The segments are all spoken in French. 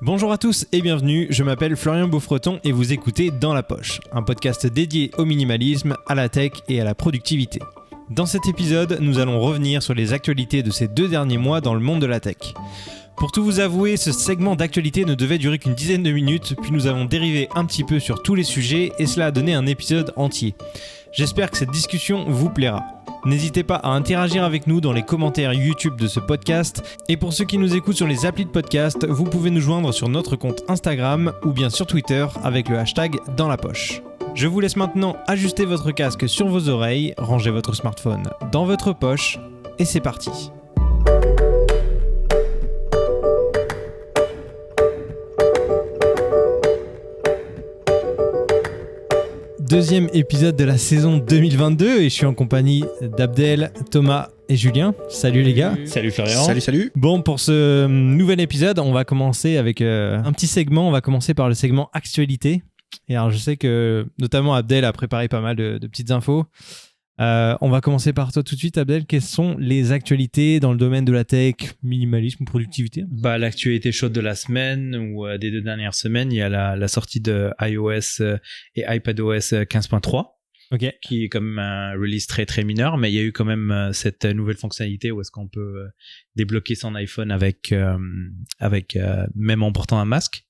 Bonjour à tous et bienvenue, je m'appelle Florian Beaufreton et vous écoutez Dans la Poche, un podcast dédié au minimalisme, à la tech et à la productivité. Dans cet épisode, nous allons revenir sur les actualités de ces 2 derniers mois dans le monde de la tech. Pour tout vous avouer, ce segment d'actualité ne devait durer qu'une dizaine de minutes, puis nous avons dérivé un petit peu sur tous les sujets et cela a donné un épisode entier. J'espère que cette discussion vous plaira. N'hésitez pas à interagir avec nous dans les commentaires YouTube de ce podcast. Et pour ceux qui nous écoutent sur les applis de podcast, vous pouvez nous joindre sur notre compte Instagram ou bien sur Twitter avec le hashtag Dans la Poche. Je vous laisse maintenant ajuster votre casque sur vos oreilles, ranger votre smartphone dans votre poche et c'est parti. Deuxième épisode de la saison 2022 et je suis en compagnie d'Abdel, Thomas et Julien. Salut les gars. Salut Florian. Salut. Bon, pour ce nouvel épisode, on va commencer avec un petit segment. On va commencer par le segment actualité. Et alors je sais que notamment Abdel a préparé pas mal de petites infos. On va commencer par toi tout de suite, Abdel. Quelles sont les actualités dans le domaine de la tech, minimalisme, productivité ? L'actualité chaude de la semaine ou des 2 dernières semaines, il y a la sortie de iOS et iPadOS 15.3. Ok. Qui est quand même un release très très mineur, mais il y a eu quand même cette nouvelle fonctionnalité où est-ce qu'on peut débloquer son iPhone avec même en portant un masque.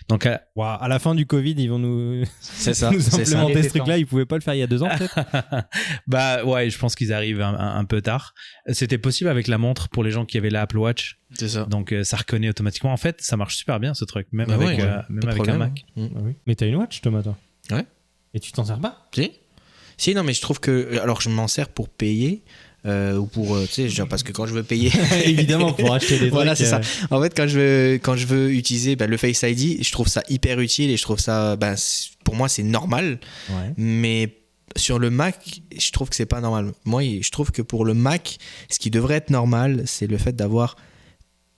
Donc à la fin du Covid, ils vont nous implémenter ce truc-là. Ils pouvaient pas le faire il y a 2 ans peut-être. Ouais, je pense qu'ils arrivent un peu tard. C'était possible avec la montre pour les gens qui avaient l'Apple Watch. C'est ça. Donc ça reconnaît automatiquement. En fait, ça marche super bien ce truc, même avec un Mac. Oui. Mais t'as une Watch, Thomas, toi ? Ouais. Et tu t'en sers pas ? Si, non, mais je trouve que. Alors, je m'en sers pour payer. Ou pour. Tu sais, genre, parce que quand je veux payer. Évidemment, pour acheter des trucs. Voilà, c'est ça. En fait, quand je veux utiliser le Face ID, je trouve ça hyper utile et je trouve ça. Pour moi, c'est normal. Ouais. Mais sur le Mac, je trouve que c'est pas normal. Moi, je trouve que pour le Mac, ce qui devrait être normal, c'est le fait d'avoir.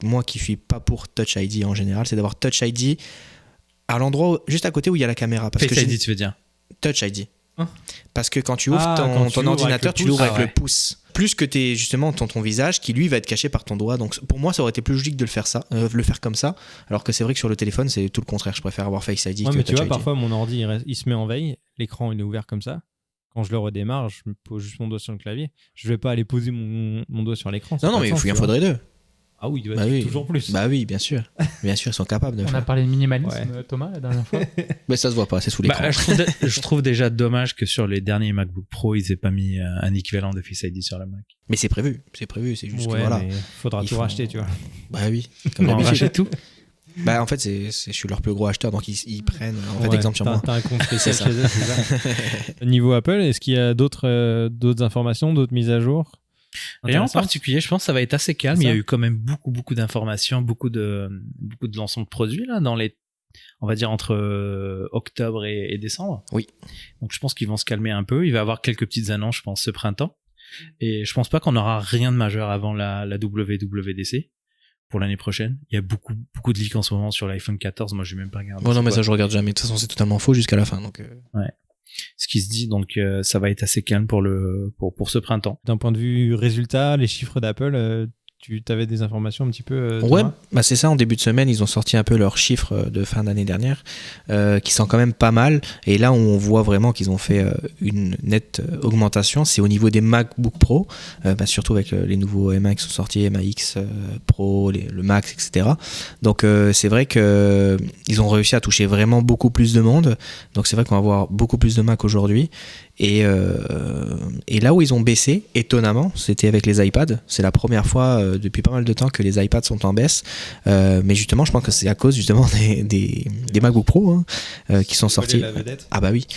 Moi qui suis pas pour Touch ID en général, c'est d'avoir Touch ID à l'endroit juste à côté où il y a la caméra. Parce Face ID, tu veux dire ? Touch ID. Parce que quand tu ouvres ton ordinateur, tu l'ouvres avec le pouce. Plus que t'es justement ton visage qui lui va être caché par ton doigt. Donc pour moi, ça aurait été plus logique de le faire comme ça. Alors que c'est vrai que sur le téléphone, c'est tout le contraire. Je préfère avoir Face ID que mais Touch tu vois, ID. parfois mon ordi il se met en veille, l'écran il est ouvert comme ça. Quand je le redémarre, je me pose juste mon doigt sur le clavier. Je vais pas aller poser mon doigt sur l'écran. Non, mais il en faudrait 2. Ah oui, il doit être toujours plus. Bah oui, bien sûr. Bien sûr, ils sont capables de le faire. On a parlé de minimalisme, Thomas, la dernière fois. Mais ça se voit pas, c'est sous l'écran. Je trouve déjà dommage que sur les derniers MacBook Pro, ils aient pas mis un équivalent de Face ID sur la Mac. Mais c'est prévu, c'est juste que voilà. Mais faudra tout racheter, tu vois. Bah oui. On rachète tout. En fait, je suis leur plus gros acheteur, donc ils prennent exemple sur moi. T'as un compte spécial chez eux, c'est ça. Niveau Apple, est-ce qu'il y a d'autres informations, d'autres mises à jour ? Rien en particulier, je pense que ça va être assez calme. Il y a eu quand même beaucoup d'informations, beaucoup de lancements de produits là dans les, on va dire entre octobre et décembre. Oui. Donc je pense qu'ils vont se calmer un peu. Il va y avoir quelques petites annonces, je pense, ce printemps. Et je pense pas qu'on aura rien de majeur avant la WWDC pour l'année prochaine. Il y a beaucoup de leaks en ce moment sur l'iPhone 14. Moi, j'ai même pas regardé. Bon, non, mais ça je regarde jamais. De toute façon, c'est totalement faux jusqu'à la fin. Donc. Ouais. Ce qui se dit, donc ça va être assez calme pour ce printemps. D'un point de vue résultat, les chiffres d'Apple, tu avais des informations un petit peu Ouais, c'est ça. En début de semaine, ils ont sorti un peu leurs chiffres de fin d'année dernière, qui sont quand même pas mal. Et là, on voit vraiment qu'ils ont fait une nette augmentation. C'est au niveau des MacBook Pro, surtout avec les nouveaux M1 qui sont sortis, MAX Pro, le Max, etc. Donc, c'est vrai qu'ils ont réussi à toucher vraiment beaucoup plus de monde. Donc, c'est vrai qu'on va avoir beaucoup plus de Mac aujourd'hui. Et là où ils ont baissé, étonnamment, c'était avec les iPads. C'est la première fois depuis pas mal de temps que les iPads sont en baisse. Mais justement, je pense que c'est à cause justement des MacBook Pro qui sont sortis. Ah bah oui.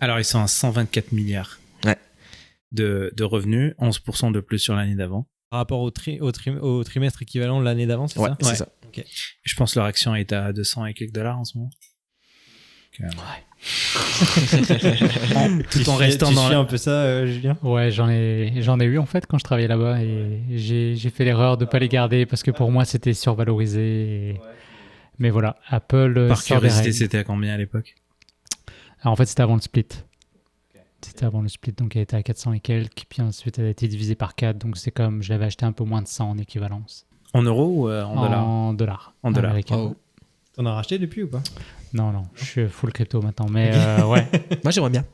Alors, ils sont à 124 milliards de revenus, 11% de plus sur l'année d'avant. Par rapport au trimestre équivalent de l'année d'avant, c'est ça ? C'est ça. Okay. Je pense que leur action est à 200 et quelques dollars en ce moment. Tout en restant dans un peu ça, Julien. Ouais, j'en ai eu en fait quand je travaillais là-bas et j'ai fait l'erreur de pas les garder parce que pour moi c'était survalorisé. Mais voilà, Apple. Par curiosité, c'était à combien à l'époque ? Alors, en fait, c'était avant le split. C'était avant le split, donc elle était à 400 et quelques, puis ensuite elle a été divisée par 4, donc c'est comme je l'avais acheté un peu moins de 100 en équivalence. En euros ou en dollars ? En dollars. En dollars. Américains. T'en as racheté depuis ou pas? Non, je suis full crypto maintenant. Mais ouais. Moi, j'aimerais bien.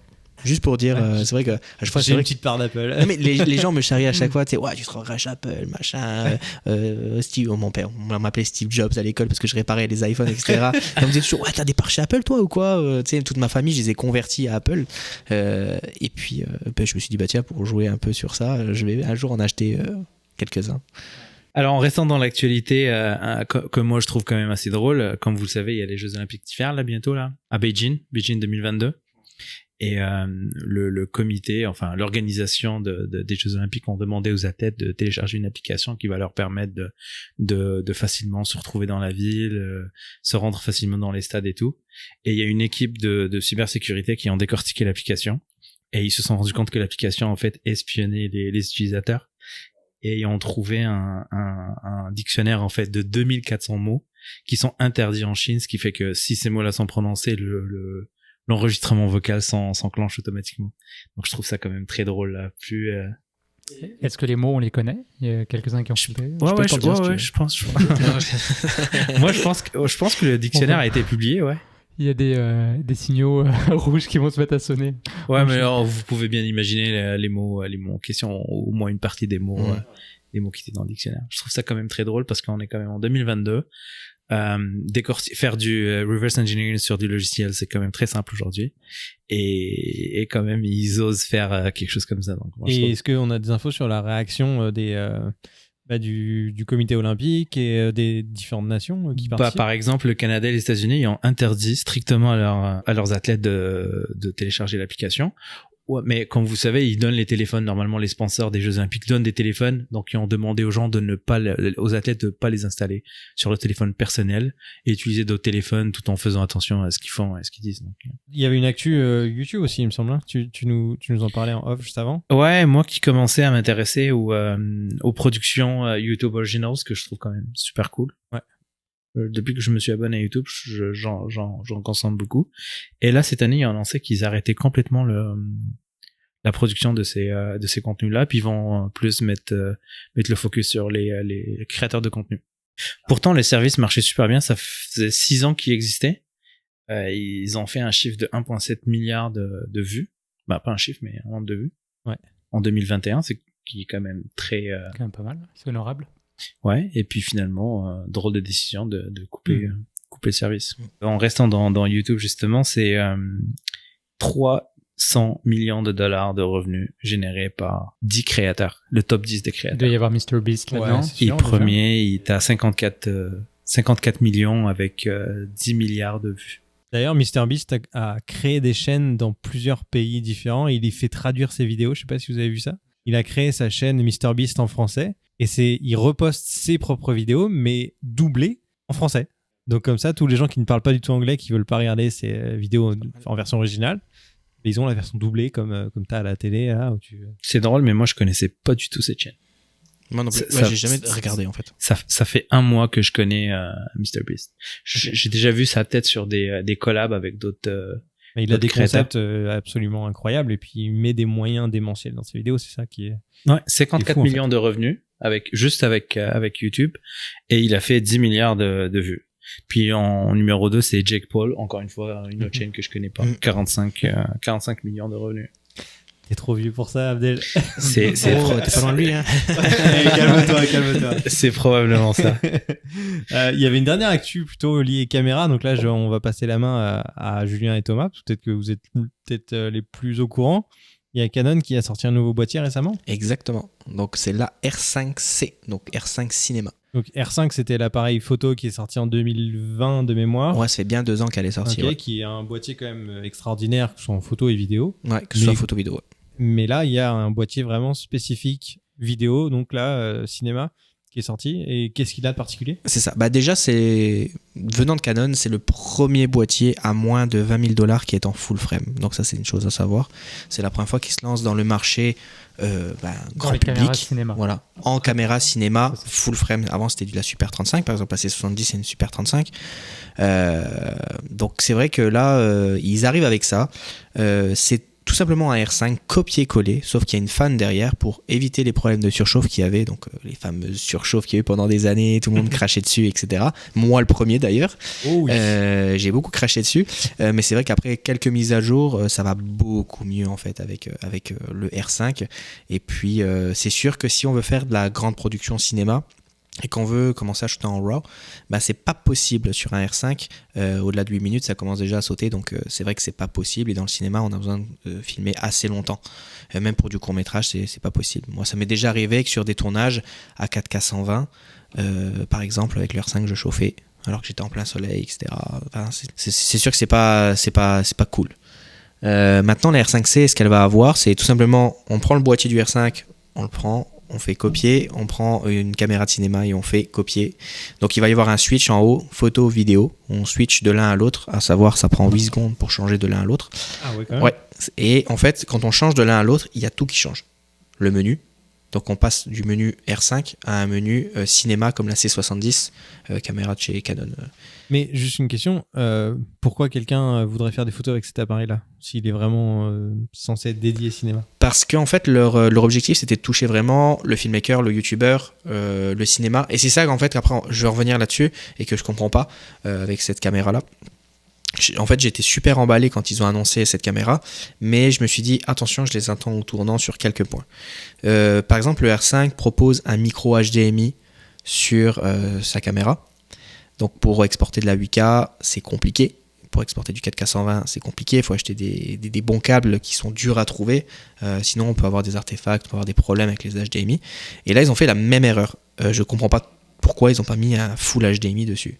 Juste pour dire, c'est vrai que à chaque fois, J'ai une petite part d'Apple. Non, mais les gens me charrient à chaque fois, tu sais, ouais, tu te regrettes Apple, machin. Steve, mon père, on m'appelait Steve Jobs à l'école parce que je réparais les iPhones, etc. Et on me disait toujours, ouais, t'as des parts chez Apple, toi, ou quoi? Tu sais, toute ma famille, je les ai convertis à Apple. Et puis, je me suis dit, bah tiens, pour jouer un peu sur ça, je vais un jour en acheter quelques-uns. Alors, en restant dans l'actualité, que moi je trouve quand même assez drôle, comme vous le savez, il y a les Jeux Olympiques d'hiver là bientôt là, à Beijing 2022. Et le comité, enfin l'organisation des Jeux Olympiques ont demandé aux athlètes de télécharger une application qui va leur permettre de facilement se retrouver dans la ville, se rendre facilement dans les stades et tout. Et il y a une équipe de cybersécurité qui ont décortiqué l'application et ils se sont rendus compte que l'application en fait espionnait les utilisateurs et ils ont trouvé un dictionnaire en fait de 2400 mots qui sont interdits en Chine, ce qui fait que si ces mots-là sont prononcés, l'enregistrement vocal s'enclenche automatiquement. Donc je trouve ça quand même très drôle là. Est-ce que les mots on les connaît? Il y a quelques-uns qui ont chopé. Je pense. Moi je pense que le dictionnaire a été publié, ouais. Il y a des signaux rouges qui vont se mettre à sonner. Ouais, mais alors, vous pouvez bien imaginer les mots en question, au moins une partie des mots, des mots qui étaient dans le dictionnaire. Je trouve ça quand même très drôle parce qu'on est quand même en 2022. Faire du reverse engineering sur du logiciel, c'est quand même très simple aujourd'hui, et quand même ils osent faire quelque chose comme ça. Donc, et est-ce qu'on a des infos sur la réaction du comité olympique et des différentes nations qui participent? Par exemple, le Canada et les États-Unis ils ont interdit strictement à leurs athlètes de télécharger l'application. Ouais, mais comme vous savez, ils donnent les téléphones. Normalement, les sponsors des Jeux Olympiques donnent des téléphones. Donc, ils ont demandé aux gens aux athlètes de ne pas les installer sur le téléphone personnel et utiliser d'autres téléphones tout en faisant attention à ce qu'ils font et à ce qu'ils disent. Donc, il y avait une actu YouTube aussi, il me semble. Hein. Tu nous en parlais en off juste avant. Ouais, moi qui commençais à m'intéresser aux productions YouTube Originals, que je trouve quand même super cool. Ouais. Depuis que je me suis abonné à YouTube, j'en consomme beaucoup. Et là, cette année, ils ont annoncé qu'ils arrêtaient complètement la production de ces contenus-là, puis ils vont plus mettre le focus sur les créateurs de contenu. Pourtant, les services marchaient super bien. Ça faisait 6 ans qu'ils existaient. Ils ont fait un chiffre de 1,7 milliard de vues. Bah, pas un chiffre, mais un nombre de vues. Ouais. En 2021, qui est quand même très... Quand même pas mal. C'est honorable. Ouais, et puis finalement, drôle de décision de couper le service. En restant dans YouTube, justement, c'est 300 millions de dollars de revenus générés par 10 créateurs, le top 10 des créateurs. Il doit y avoir MrBeast là-dedans. Ouais, il est premier, il est à 54 millions avec 10 milliards de vues. D'ailleurs, MrBeast a créé des chaînes dans plusieurs pays différents et il y fait traduire ses vidéos. Je sais pas si vous avez vu ça. Il a créé sa chaîne MrBeast en français et il reposte ses propres vidéos mais doublées en français. Donc comme ça, tous les gens qui ne parlent pas du tout anglais, qui veulent pas regarder ces vidéos en version originale, ils ont la version doublée comme t'as à la télé là où C'est drôle, mais moi je connaissais pas du tout cette chaîne. Moi non plus. J'ai jamais regardé en fait. Ça fait 1 mois que je connais MrBeast. J'ai déjà vu sa tête sur des collabs avec d'autres. Il a des concepts absolument incroyables et puis il met des moyens démentiels dans ses vidéos, c'est ça qui est... Ouais, 54 millions de revenus avec YouTube et il a fait 10 milliards de vues. Puis en numéro 2, c'est Jake Paul, encore une fois, une autre chaîne que je connais pas, 45 millions de revenus. T'es trop vieux pour ça, Abdel. T'es pas loin de lui, hein. Calme-toi. C'est probablement ça. Il y avait une dernière actu plutôt liée caméra. Donc là, on va passer la main à Julien et Thomas. Peut-être que vous êtes les plus au courant. Il y a Canon qui a sorti un nouveau boîtier récemment. Exactement. Donc c'est la R5C, donc R5 Cinéma. Donc R5, c'était l'appareil photo qui est sorti en 2020 de mémoire. Ouais, ça fait bien 2 ans qu'elle est sortie. Okay, ouais. Qui est un boîtier quand même extraordinaire, que ce soit en photo et vidéo. Ouais, que ce soit photo vidéo. Ouais. Mais là, il y a un boîtier vraiment spécifique vidéo, donc là, cinéma, qui est sorti. Et qu'est-ce qu'il a de particulier ? C'est ça. Bah déjà, venant de Canon, c'est le premier boîtier à moins de $20,000 qui est en full frame. Donc ça, c'est une chose à savoir. C'est la première fois qu'il se lance dans le marché grand public. Caméras cinéma. Voilà. En caméra cinéma, full frame. Avant, c'était de la Super 35. Par exemple, la C70, c'est une Super 35. Donc c'est vrai que là, ils arrivent avec ça. C'est tout simplement un R5 copier-coller, sauf qu'il y a une fan derrière pour éviter les problèmes de surchauffe qu'il y avait, donc les fameuses surchauffes qu'il y a eu pendant des années, tout le monde crachait dessus, etc. Moi le premier d'ailleurs. Oh oui. J'ai beaucoup craché dessus, mais c'est vrai qu'après quelques mises à jour, ça va beaucoup mieux en fait avec le R5. Et puis c'est sûr que si on veut faire de la grande production cinéma, et qu'on veut commencer à shooter en RAW, bah c'est pas possible sur un R5. Au-delà de 8 minutes, ça commence déjà à sauter, donc c'est vrai que c'est pas possible. Et dans le cinéma, on a besoin de filmer assez longtemps. Même pour du court-métrage, c'est pas possible. Moi, ça m'est déjà arrivé que sur des tournages à 4K 120, par exemple, avec le R5, je chauffais alors que j'étais en plein soleil, etc. Enfin, c'est sûr que c'est pas cool. Maintenant, la R5C, ce qu'elle va avoir, c'est tout simplement, on prend le boîtier du R5, on le prend, on fait copier, on prend une caméra de cinéma et on fait copier. Donc il va y avoir un switch en haut, photo, vidéo. On switch de l'un à l'autre, à savoir ça prend 8 secondes pour changer de l'un à l'autre. Ah ouais, quand même. Ouais. Et en fait, quand on change de l'un à l'autre, il y a tout qui change. Le menu. Donc on passe du menu R5 à un menu cinéma comme la C70, caméra de chez Canon. Mais juste une question, pourquoi quelqu'un voudrait faire des photos avec cet appareil-là, s'il est vraiment censé être dédié cinéma? Parce qu'en fait, leur objectif, c'était de toucher vraiment le filmmaker, le youtubeur, le cinéma. Et c'est ça qu'en fait, après, je vais revenir là-dessus et que je comprends pas avec cette caméra-là. En fait, j'étais super emballé quand ils ont annoncé cette caméra, mais je me suis dit, attention, je les attends au tournant sur quelques points. Par exemple, le R5 propose un micro HDMI sur sa caméra. Donc pour exporter de la 8K, c'est compliqué. Pour exporter du 4K 120, c'est compliqué. Il faut acheter des bons câbles qui sont durs à trouver. Sinon, on peut avoir des artefacts, on peut avoir des problèmes avec les HDMI. Et là, ils ont fait la même erreur. Je comprends pas pourquoi ils n'ont pas mis un full HDMI dessus.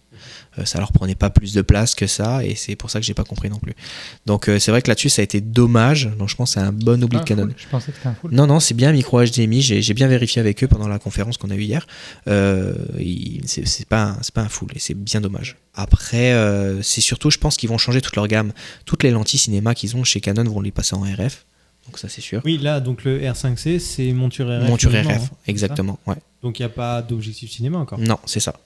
Ça leur prenait pas plus de place que ça, et c'est pour ça que j'ai pas compris non plus. Donc c'est vrai que là-dessus, ça a été dommage. Donc je pense que c'est un bon oubli de Canon. Je pensais que c'était un full. Non, c'est bien micro HDMI. J'ai bien vérifié avec eux pendant la conférence qu'on a eue hier. C'est pas un full, et c'est bien dommage. Après, c'est surtout, je pense qu'ils vont changer toute leur gamme. Toutes les lentilles cinéma qu'ils ont chez Canon vont les passer en RF. Donc ça, c'est sûr. Oui, là, donc le R5C, c'est monture RF. Monture uniquement, RF, hein, exactement. Ouais. Donc il n'y a pas d'objectif cinéma encore. Non, c'est ça.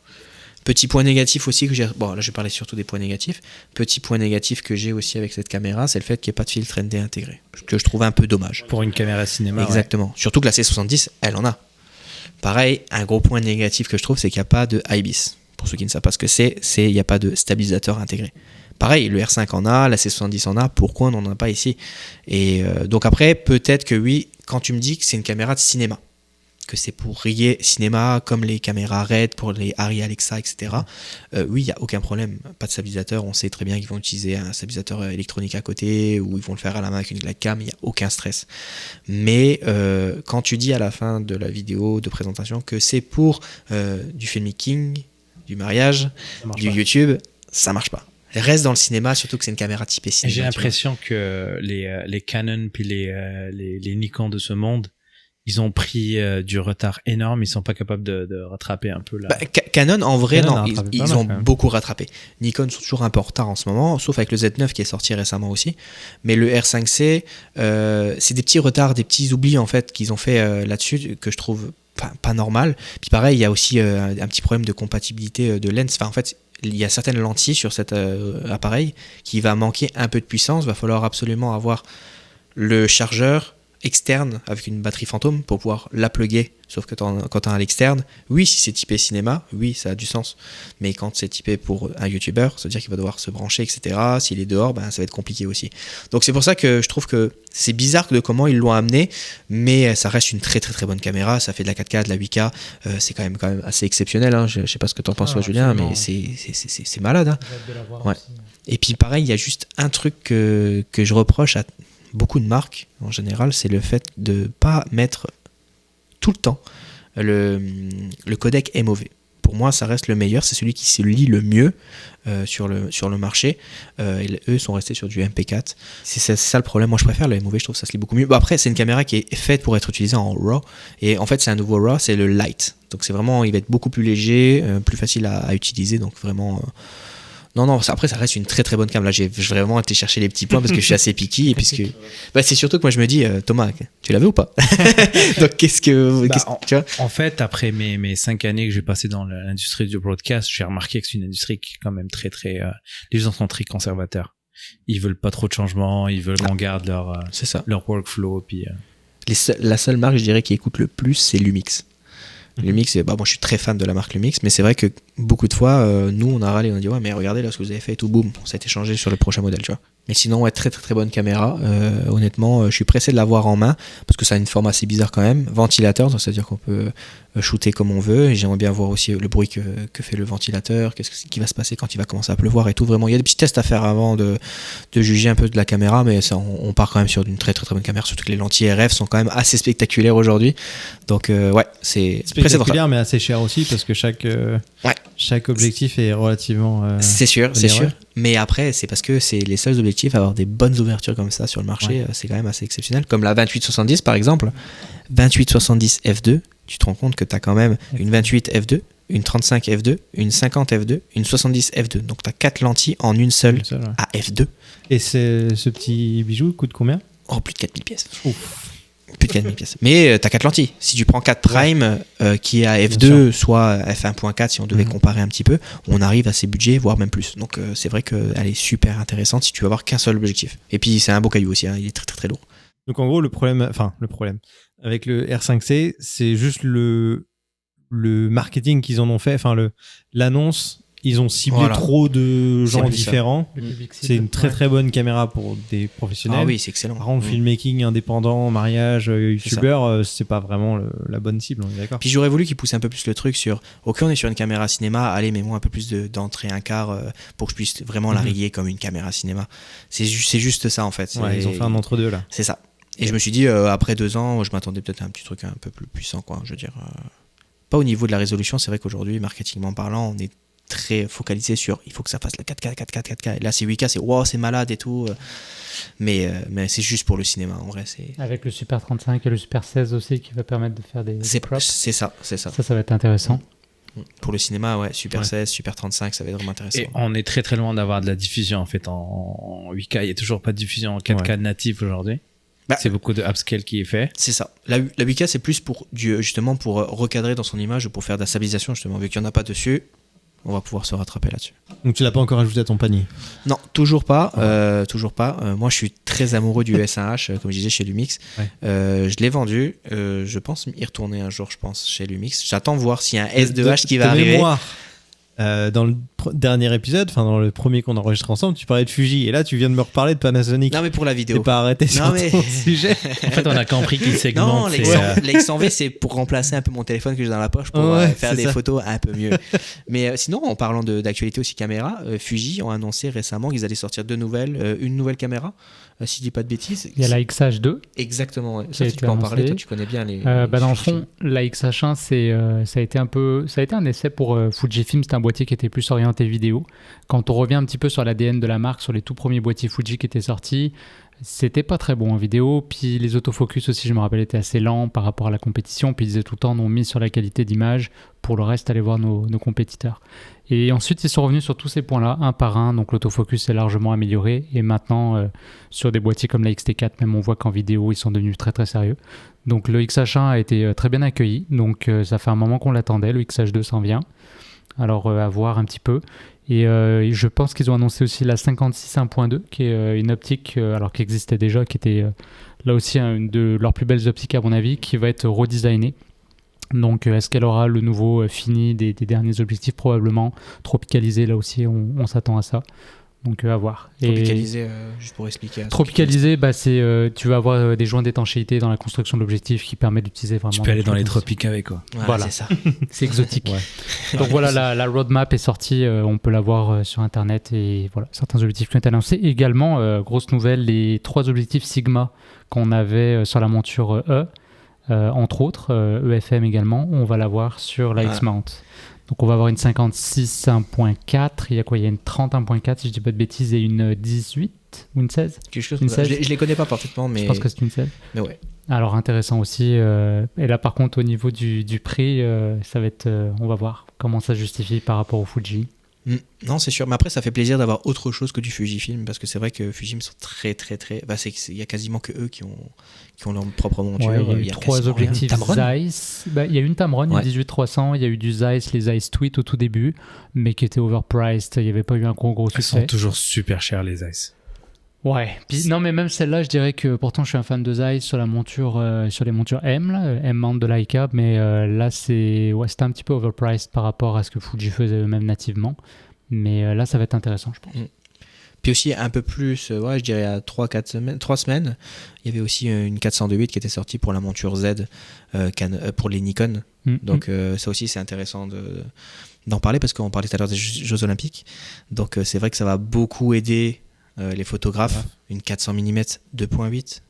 Petit point négatif aussi que j'ai... Bon, là, je vais parler surtout des points négatifs. Petit point négatif que j'ai aussi avec cette caméra, c'est le fait qu'il n'y ait pas de filtre ND intégré. Ce que je trouve un peu dommage. Pour une caméra cinéma. Exactement. Ouais. Surtout que la C70, elle en a. Pareil, un gros point négatif que je trouve, c'est qu'il n'y a pas de IBIS. Pour ceux qui ne savent pas ce que c'est il n'y a pas de stabilisateur intégré. Pareil, le R5 en a, la C70 en a, pourquoi on n'en a pas ici? Et donc après, peut-être que oui, quand tu me dis que c'est une caméra de cinéma, que c'est pour rier cinéma, comme les caméras RED, pour les Arri Alexa, etc. Oui, il n'y a aucun problème, pas de stabilisateur, on sait très bien qu'ils vont utiliser un stabilisateur électronique à côté, ou ils vont le faire à la main avec une webcam, il n'y a aucun stress. Mais quand tu dis à la fin de la vidéo de présentation que c'est pour du filmmaking, du mariage, du YouTube, ça marche pas. Reste dans le cinéma, surtout que c'est une caméra typée cinéma. J'ai l'impression que les Canon puis les Nikon de ce monde, ils ont pris du retard énorme, ils sont pas capables de rattraper un peu là. Canon, en vrai, Canon non, ils ont beaucoup rattrapé. Nikon sont toujours un peu en retard en ce moment, sauf avec le Z9 qui est sorti récemment aussi. Mais le R5C, c'est des petits retards, des petits oublis en fait qu'ils ont fait là-dessus que je trouve pas normal. Puis pareil, il y a aussi un petit problème de compatibilité de lens. Enfin, en fait, il y a certaines lentilles sur cet appareil qui va manquer un peu de puissance. Il va falloir absolument avoir le chargeur externe avec une batterie fantôme pour pouvoir la plugger. Sauf que quand tu as à l'externe, oui, si c'est typé cinéma, oui, ça a du sens. Mais quand c'est typé pour un youtubeur, ça veut dire qu'il va devoir se brancher, etc. S'il est dehors, ça va être compliqué aussi. Donc c'est pour ça que je trouve que c'est bizarre de comment ils l'ont amené, mais ça reste une très très très bonne caméra. Ça fait de la 4K, de la 8K, c'est quand même assez exceptionnel. Hein. Je sais pas ce que tu en penses, toi, Julien, mais c'est malade. Hein. Ouais. Et puis pareil, il y a juste un truc que je reproche à beaucoup de marques en général, c'est le fait de pas mettre tout le temps le codec MOV. Pour moi, ça reste le meilleur, c'est celui qui se lit le mieux sur le marché. Eux sont restés sur du MP4. C'est ça le problème. Moi, je préfère le MOV, je trouve que ça se lit beaucoup mieux. Bon, après, c'est une caméra qui est faite pour être utilisée en RAW. Et en fait, c'est un nouveau RAW, c'est le Lite. Donc, c'est vraiment, il va être beaucoup plus léger, plus facile à utiliser. Donc, vraiment... Non, après ça reste une très très bonne cam. Là, j'ai vraiment été chercher les petits points parce que je suis assez picky et puisque c'est surtout que moi je me dis Thomas, tu l'avais ou pas? Donc tu vois? En fait, après mes 5 années que j'ai passé dans l'industrie du broadcast, j'ai remarqué que c'est une industrie qui est quand même très très les gens sont très conservateurs. ils veulent pas trop de changements, ils veulent qu'on garde C'est ça. leur workflow. Puis, La seule marque, je dirais, qui écoute le plus, c'est Lumix. Lumix, moi je suis très fan de la marque Lumix, mais c'est vrai que beaucoup de fois, nous on a râlé, on a dit ouais, mais regardez là ce que vous avez fait et tout, boum, ça a été changé sur le prochain modèle, tu vois. Mais sinon, ouais, très très très bonne caméra. Honnêtement, je suis pressé de l'avoir en main parce que ça a une forme assez bizarre quand même. Ventilateur, donc c'est-à-dire qu'on peut shooter comme on veut. Et j'aimerais bien voir aussi le bruit que fait le ventilateur, qu'est-ce qui va se passer quand il va commencer à pleuvoir et tout. Vraiment, il y a des petits tests à faire avant de juger un peu de la caméra, mais ça, on part quand même sur une très très très bonne caméra. Surtout que les lentilles RF sont quand même assez spectaculaires aujourd'hui. Donc ouais, c'est spectaculaire, mais assez cher aussi parce que chaque objectif est relativement. C'est sûr. Mais après, c'est parce que c'est les seuls objectifs à avoir des bonnes ouvertures comme ça sur le marché. C'est quand même assez exceptionnel. Comme la 28-70 par exemple. 28-70 f2, tu te rends compte que tu as quand même une 28 f2, une 35 f2, une 50 f2, une 70 f2. Donc tu as 4 lentilles en une seule à f2. Et ce petit bijou coûte combien ? Oh, plus de 4000 pièces. Ouf. Plus de 4000 pièces. Mais tu as 4 lentilles. Si tu prends 4 prime qui est à f2, soit f1.4, si on devait comparer un petit peu, on arrive à ces budgets, voire même plus. Donc c'est vrai qu'elle est super intéressante si tu veux avoir qu'un seul objectif. Et puis c'est un beau caillou aussi, il est très très très lourd. Donc en gros, le problème avec le R5C, c'est juste le marketing qu'ils en ont fait, l'annonce. Ils ont ciblé trop de gens différents. C'est une très très bonne caméra pour des professionnels. Ah oui, c'est excellent. Par contre, filmmaking indépendant, mariage, youtubeur, c'est pas vraiment la bonne cible, on est d'accord. Puis j'aurais voulu qu'ils poussent un peu plus le truc sur ok, on est sur une caméra cinéma, allez, mets-moi un peu plus d'entrée un quart pour que je puisse vraiment la riguer comme une caméra cinéma. C'est juste ça en fait. Ouais, ils ont fait un entre-deux là. C'est ça. Et je me suis dit, après 2 ans, je m'attendais peut-être à un petit truc un peu plus puissant, quoi. Je veux dire, pas au niveau de la résolution, c'est vrai qu'aujourd'hui, marketingment parlant, on est très focalisé sur il faut que ça fasse le 4K. Et là, c'est 8K, c'est wow, c'est malade et tout. Mais c'est juste pour le cinéma, en vrai. Avec le Super 35 et le Super 16 aussi qui va permettre de faire des crops. C'est ça. Ça va être intéressant. Pour le cinéma, ouais, Super 16, Super 35, ça va être vraiment intéressant. Et on est très très loin d'avoir de la diffusion en fait en 8K. Il n'y a toujours pas de diffusion en 4K natif aujourd'hui. C'est beaucoup de upscale qui est fait. C'est ça. La 8K, c'est plus justement pour recadrer dans son image, pour faire de la stabilisation, justement. Vu qu'il n'y en a pas dessus, on va pouvoir se rattraper là-dessus. Donc tu l'as pas encore ajouté à ton panier ? Non, toujours pas. Toujours pas. Moi, je suis très amoureux du S1H, comme je disais, chez Lumix. Je l'ai vendu. Je pense y retourner un jour, chez Lumix. J'attends voir s'il y a un S2H qui va arriver. Dans le dernier épisode, dans le premier qu'on enregistre ensemble, tu parlais de Fuji et là tu viens de me reparler de Panasonic. Non mais pour la vidéo. T'es pas arrêté sur ton sujet. En fait, on a compris qu'il segmente. Non, l'X100V c'est pour remplacer un peu mon téléphone que j'ai dans la poche pour faire des photos un peu mieux. Mais sinon, en parlant d'actualité aussi caméra, Fuji ont annoncé récemment qu'ils allaient sortir une nouvelle caméra. Si je dis pas de bêtises. Il y a la XH2. Exactement. Ouais. Ça, tu peux en parler. Toi, tu connais bien les. Dans le fond, la XH1, ça a été un essai pour Fujifilm. C'était un boîtier qui était plus orienté vidéo. Quand on revient un petit peu sur l'ADN de la marque, sur les tout premiers boîtiers Fuji qui étaient sortis, c'était pas très bon en vidéo. Puis les autofocus aussi, je me rappelle, étaient assez lents par rapport à la compétition. Puis ils disaient tout le temps, on mise sur la qualité d'image. Pour le reste, allez voir nos compétiteurs. Et ensuite, ils sont revenus sur tous ces points-là, un par un. Donc l'autofocus est largement amélioré. Et maintenant, sur des boîtiers comme la XT4, même on voit qu'en vidéo, ils sont devenus très très sérieux. Donc le XH1 a été très bien accueilli. Donc ça fait un moment qu'on l'attendait. Le XH2 s'en vient. Alors à voir un petit peu. Et je pense qu'ils ont annoncé aussi la 56 1.2, qui est une optique qui existait déjà, qui était là aussi une de leurs plus belles optiques à mon avis, qui va être redesignée. Donc est-ce qu'elle aura le nouveau fini des derniers objectifs? Probablement. Tropicalisé, là aussi on s'attend à ça. Donc à voir. Tropicalisé, juste pour expliquer. Tropicalisé, c'est tu vas avoir des joints d'étanchéité dans la construction de l'objectif qui permet d'utiliser vraiment. Tu peux aller dans les tropiques avec quoi. Voilà, c'est ça. C'est exotique. Ouais. Donc voilà, la roadmap est sortie, on peut la voir sur internet et voilà, certains objectifs qui ont été annoncés. Également, grosse nouvelle, les 3 objectifs Sigma qu'on avait sur la monture E, entre autres, EFM également, on va l'avoir sur la X-Mount. Donc on va avoir une 56 1.4, il y a quoi? Il y a une 30 1.4 si je dis pas de bêtises et une 18 ou une 16. Quelque chose. Une 16. Je les connais pas parfaitement, mais je pense que c'est une 16. Mais ouais. Alors intéressant aussi. Et là par contre au niveau du prix, ça va être, on va voir comment ça justifie par rapport au Fuji. Non, c'est sûr. Mais après, ça fait plaisir d'avoir autre chose que du Fujifilm parce que c'est vrai que Fujifilm sont très, très, très. Il y a quasiment que eux qui ont leur propre monture. Ouais, il y a eu 3 objectifs Zeiss. Il y a eu une Tamron, une 18-300. Il y a eu du Zeiss, les Zeiss Tweet au tout début, mais qui étaient overpriced. Il n'y avait pas eu un gros succès. Ils sont toujours super chers les Zeiss. Ouais. Puis, non, mais même celle-là, je dirais que pourtant, je suis un fan de Zeiss sur la monture, sur les montures M, là, M-mount de Leica, mais là, c'était un petit peu overpriced par rapport à ce que Fuji faisait eux-mêmes nativement. Mais là, ça va être intéressant, je pense. Puis aussi un peu plus, je dirais à 3 semaines, il y avait aussi une 402.8 qui était sortie pour la monture Z pour les Nikon. Donc ça aussi c'est intéressant d'en parler parce qu'on parlait tout à l'heure des Jeux Olympiques. Donc c'est vrai que ça va beaucoup aider les photographes. Une 400 mm 2.8,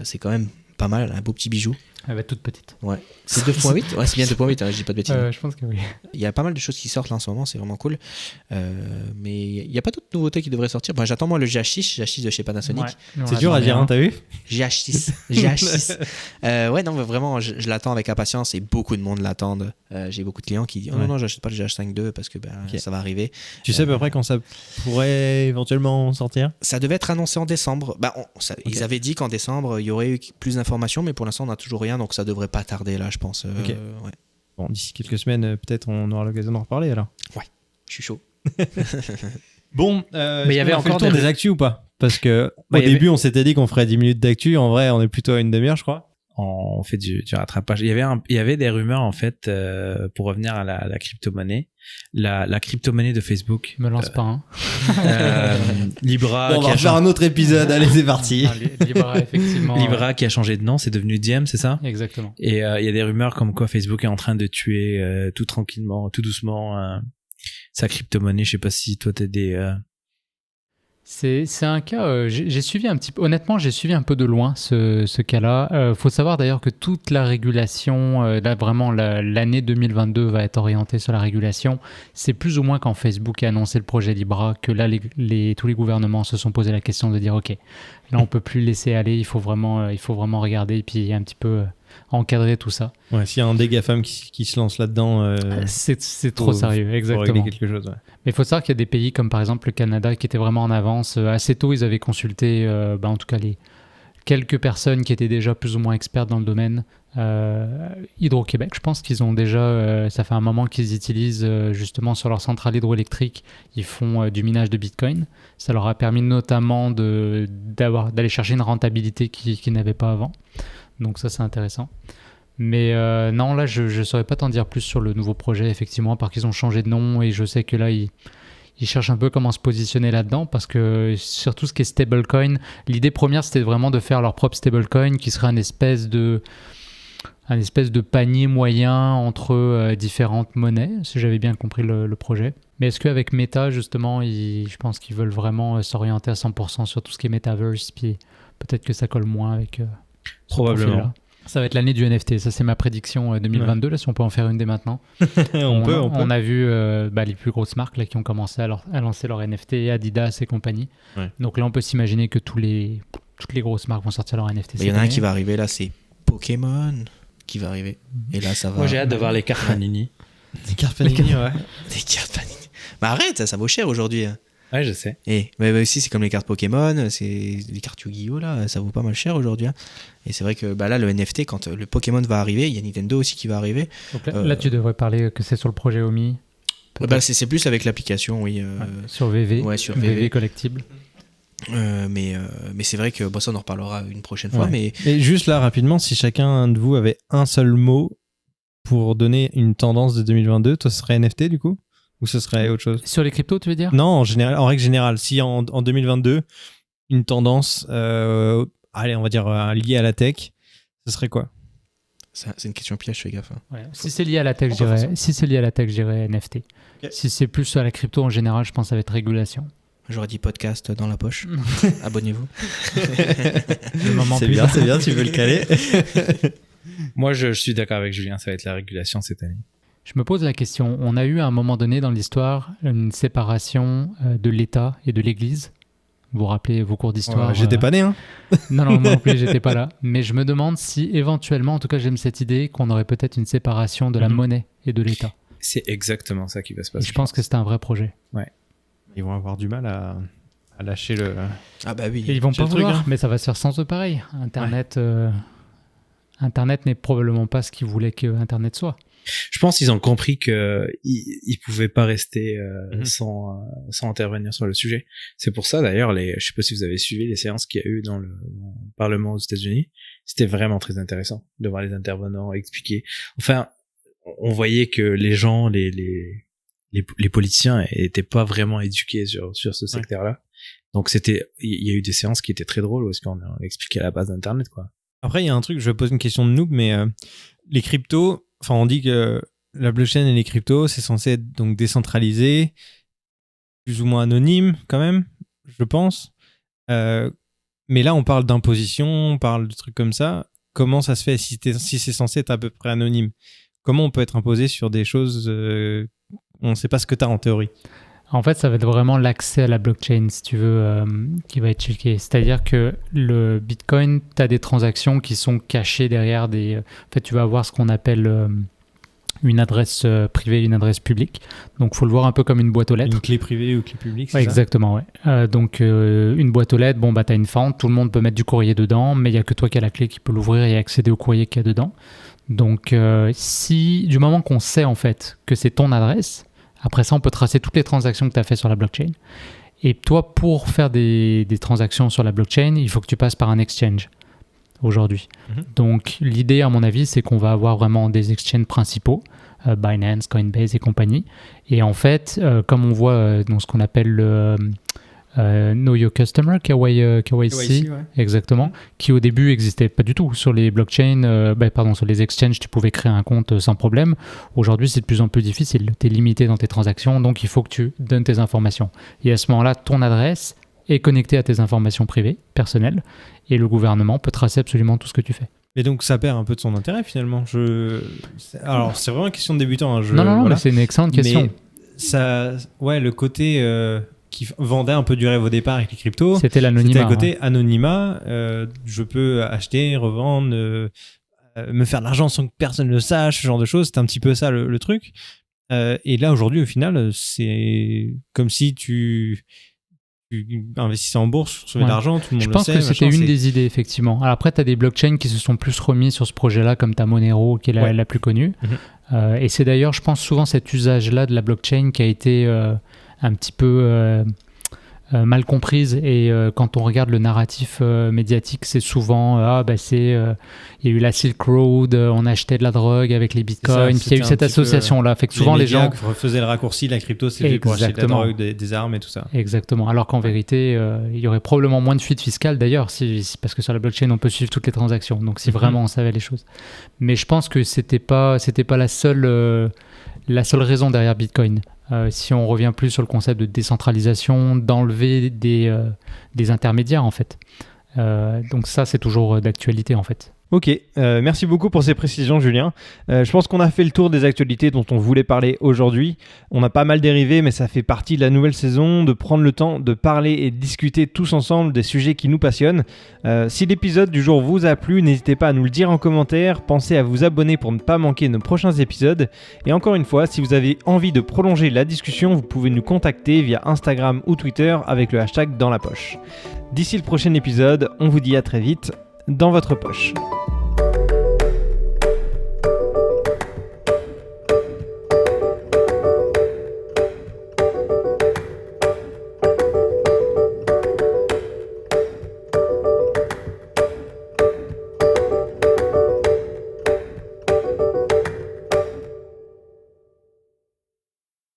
c'est quand même pas mal, un beau petit bijou. Elle va être toute petite. Ouais. C'est 2.8 ? Ouais, c'est bien 2.8, hein, je dis pas de bêtises. Je pense que oui. Il y a pas mal de choses qui sortent là en ce moment, c'est vraiment cool. Mais il n'y a pas d'autres nouveautés qui devraient sortir. J'attends moi le GH6 de chez Panasonic. Ouais. C'est dur à dire, hein, t'as vu? GH6. Ouais, non, mais vraiment, je l'attends avec impatience et beaucoup de monde l'attendent. J'ai beaucoup de clients qui disent non, j'achète pas le GH5 II parce que ça va arriver. Tu sais à peu près quand ça pourrait éventuellement sortir? Ça devait être annoncé en décembre. Ils avaient dit qu'en décembre, il y aurait eu plus d'informations, mais pour l'instant, on n'a toujours rien, donc ça devrait pas tarder là, je pense. Ok. Ouais. Bon, d'ici quelques semaines, peut-être on aura l'occasion d'en reparler alors. Ouais, je suis chaud. Bon, mais il y avait encore encore des actus ou pas? Parce que au début, on s'était dit qu'on ferait 10 minutes d'actu. En vrai, on est plutôt à une demi-heure, je crois. On fait du rattrapage. Il y avait des rumeurs en fait pour revenir à la crypto-monnaie, la crypto-monnaie de Facebook. Me lance pas. Hein. Libra. Bon, on va faire un autre épisode. Allez, c'est parti. Libra, effectivement. Libra qui a changé de nom, c'est devenu Diem, c'est ça? Exactement. Et il y a des rumeurs comme quoi Facebook est en train de tuer tout tranquillement, tout doucement sa crypto-monnaie. Je sais pas si toi t'as des C'est un cas, j'ai suivi un petit peu, honnêtement, j'ai suivi un peu de loin ce cas-là. Faut savoir d'ailleurs que toute la régulation, là vraiment l'année 2022 va être orientée sur la régulation. C'est plus ou moins quand Facebook a annoncé le projet Libra que là tous les gouvernements se sont posé la question de dire ok, là on peut plus laisser aller, il faut vraiment regarder et puis un petit peu encadrer tout ça. Ouais, s'il y a un des GAFAM qui se lance là-dedans, c'est trop sérieux, exactement. Faut régler quelque chose. Ouais. Mais il faut savoir qu'il y a des pays comme par exemple le Canada qui étaient vraiment en avance. Assez tôt, ils avaient consulté, en tout cas les quelques personnes qui étaient déjà plus ou moins expertes dans le domaine. Hydro-Québec, je pense qu'ils ont déjà, ça fait un moment qu'ils utilisent justement sur leur centrale hydroélectrique, ils font du minage de Bitcoin. Ça leur a permis notamment d'aller chercher une rentabilité qu'ils n'avaient pas avant. Donc ça, c'est intéressant. Mais non, là, je ne saurais pas t'en dire plus sur le nouveau projet, effectivement, parce qu'ils ont changé de nom et je sais que là, ils cherchent un peu comment se positionner là-dedans parce que sur tout ce qui est stablecoin, l'idée première, c'était vraiment de faire leur propre stablecoin qui serait un espèce de panier moyen entre différentes monnaies, si j'avais bien compris le projet. Mais est-ce qu'avec Meta, justement, je pense qu'ils veulent vraiment s'orienter à 100% sur tout ce qui est Metaverse, puis peut-être que ça colle moins avec probablement. Ça va être l'année du NFT, ça c'est ma prédiction 2022, ouais. Là, si on peut en faire une dès maintenant. On a vu les plus grosses marques là, qui ont commencé à lancer leur NFT, Adidas et compagnie. Ouais. Donc là, on peut s'imaginer que toutes les grosses marques vont sortir leur NFT. Il y en a un qui va arriver là, c'est Pokémon qui va arriver. Et là, ça va... Moi, j'ai hâte de voir les cartes Panini. Des cartes Panini, ouais. Des cartes Panini. Mais arrête, ça vaut cher aujourd'hui. Ouais, je sais. Et mais aussi, c'est comme les cartes Pokémon, c'est les cartes Yu-Gi-Oh là, ça vaut pas mal cher aujourd'hui. Et c'est vrai que là, le NFT, quand le Pokémon va arriver, il y a Nintendo aussi qui va arriver. Donc là, tu devrais parler que c'est sur le projet Omi. C'est plus avec l'application, oui. Sur VV. Ouais, sur VV collectible. Mais c'est vrai que ça, on en reparlera une prochaine fois. Ouais. Et juste là, rapidement, si chacun de vous avait un seul mot pour donner une tendance de 2022, toi, ce serait NFT du coup? Ou ce serait autre chose? Sur les cryptos, tu veux dire? Non, en règle générale. Si en 2022, une tendance, allez, on va dire liée à la tech, ce serait quoi? C'est une question piège, fais gaffe. Hein. Ouais. Si c'est lié à la tech, je dirais NFT. Okay. Si c'est plus à la crypto en général, je pense que ça va être régulation. J'aurais dit podcast dans la poche. Abonnez-vous. C'est bien, tu veux le caler. Moi, je suis d'accord avec Julien, ça va être la régulation cette année. Je me pose la question, on a eu à un moment donné dans l'histoire une séparation de l'État et de l'Église. Vous vous rappelez vos cours d'histoire? J'étais pas né, hein. Non, moi non plus, j'étais pas là. Mais je me demande si éventuellement, en tout cas j'aime cette idée, qu'on aurait peut-être une séparation de la monnaie et de l'État. C'est exactement ça qui va se passer. Et je pense que c'est un vrai projet. Ouais. Ils vont avoir du mal à lâcher le... Ah bah oui. Et ils vont pas vouloir, mais ça va se faire sans eux pareil. Internet... Internet n'est probablement pas ce qu'ils voulaient que Internet soit. Je pense qu'ils ont compris que ils pouvaient pas rester sans intervenir sur le sujet. C'est pour ça d'ailleurs, je sais pas si vous avez suivi les séances qu'il y a eu dans le Parlement aux États-Unis. C'était vraiment très intéressant de voir les intervenants expliquer. Enfin, on voyait que les gens, les politiciens étaient pas vraiment éduqués sur ce secteur-là. Donc il y a eu des séances qui étaient très drôles où est-ce qu'on a expliqué la base d'Internet, quoi. Après, il y a un truc, je vais poser une question de noob, mais les cryptos, enfin, on dit que la blockchain et les cryptos, c'est censé être donc décentralisé, plus ou moins anonyme quand même, je pense. Mais là, on parle d'imposition, on parle de trucs comme ça. Comment ça se fait si c'est censé être à peu près anonyme? Comment on peut être imposé sur des choses on ne sait pas ce que tu as en théorie? En fait, ça va être vraiment l'accès à la blockchain, si tu veux, qui va être checké. C'est-à-dire que le Bitcoin, tu as des transactions qui sont cachées derrière des... En fait, tu vas avoir ce qu'on appelle une adresse privée et une adresse publique. Donc, il faut le voir un peu comme une boîte aux lettres. Une clé privée ou clé publique, c'est ouais, exactement, ouais. Donc, une boîte aux lettres, bon, bah, tu as une fente, tout le monde peut mettre du courrier dedans, mais il n'y a que toi qui as la clé qui peut l'ouvrir et accéder au courrier qu'il y a dedans. Donc, du moment qu'on sait, en fait, que c'est ton adresse, après ça, on peut tracer toutes les transactions que tu as fait sur la blockchain. Et toi, pour faire des transactions sur la blockchain, il faut que tu passes par un exchange aujourd'hui. Donc, l'idée, à mon avis, c'est qu'on va avoir vraiment des exchanges principaux, Binance, Coinbase et compagnie. Et en fait, comme on voit dans ce qu'on appelle le Know Your Customer, KYC, ouais. exactement, qui au début n'existait pas du tout. Sur les blockchains, sur les exchanges, tu pouvais créer un compte sans problème. Aujourd'hui, c'est de plus en plus difficile. Tu es limité dans tes transactions, donc il faut que tu donnes tes informations. Et à ce moment-là, ton adresse est connectée à tes informations privées, personnelles, et le gouvernement peut tracer absolument tout ce que tu fais. Et donc, ça perd un peu de son intérêt, finalement. Alors, c'est vraiment une question de débutant. Non, mais c'est une excellente question. Mais ça, le côté... qui vendait un peu du rêve au départ avec les cryptos. C'était l'anonymat. C'était le côté anonymat. Je peux acheter, revendre, me faire de l'argent sans que personne ne le sache, ce genre de choses. C'était un petit peu ça le truc. Et là, aujourd'hui, au final, c'est comme si tu investissais en bourse, recevais de l'argent, tout le monde Je le pense sait. que c'était une des idées, effectivement. Alors après, tu as des blockchains qui se sont plus remis sur ce projet-là, comme ta Monero, qui est la plus connue. Et c'est d'ailleurs, je pense, souvent cet usage-là de la blockchain qui a été... un petit peu mal comprise et quand on regarde le narratif médiatique, c'est souvent il y a eu la Silk Road, on achetait de la drogue avec les bitcoins, puis il y a eu cette association là, fait que souvent les gens faisaient le raccourci, la crypto c'était pour acheter de la drogue, des armes et tout ça. Exactement, alors qu'en vérité il y aurait probablement moins de fuites fiscales d'ailleurs parce que sur la blockchain on peut suivre toutes les transactions, donc si vraiment on savait les choses. Mais je pense que c'était pas la seule raison derrière Bitcoin. Si on revient plus sur le concept de décentralisation, d'enlever des intermédiaires en fait. Donc ça, c'est toujours d'actualité en fait. Ok, merci beaucoup pour ces précisions Julien. Je pense qu'on a fait le tour des actualités dont on voulait parler aujourd'hui. On a pas mal dérivé, mais ça fait partie de la nouvelle saison, de prendre le temps de parler et de discuter tous ensemble des sujets qui nous passionnent. Si l'épisode du jour vous a plu, n'hésitez pas à nous le dire en commentaire, pensez à vous abonner pour ne pas manquer nos prochains épisodes. Et encore une fois, si vous avez envie de prolonger la discussion, vous pouvez nous contacter via Instagram ou Twitter avec le hashtag dans la poche. D'ici le prochain épisode, on vous dit à très vite dans votre poche.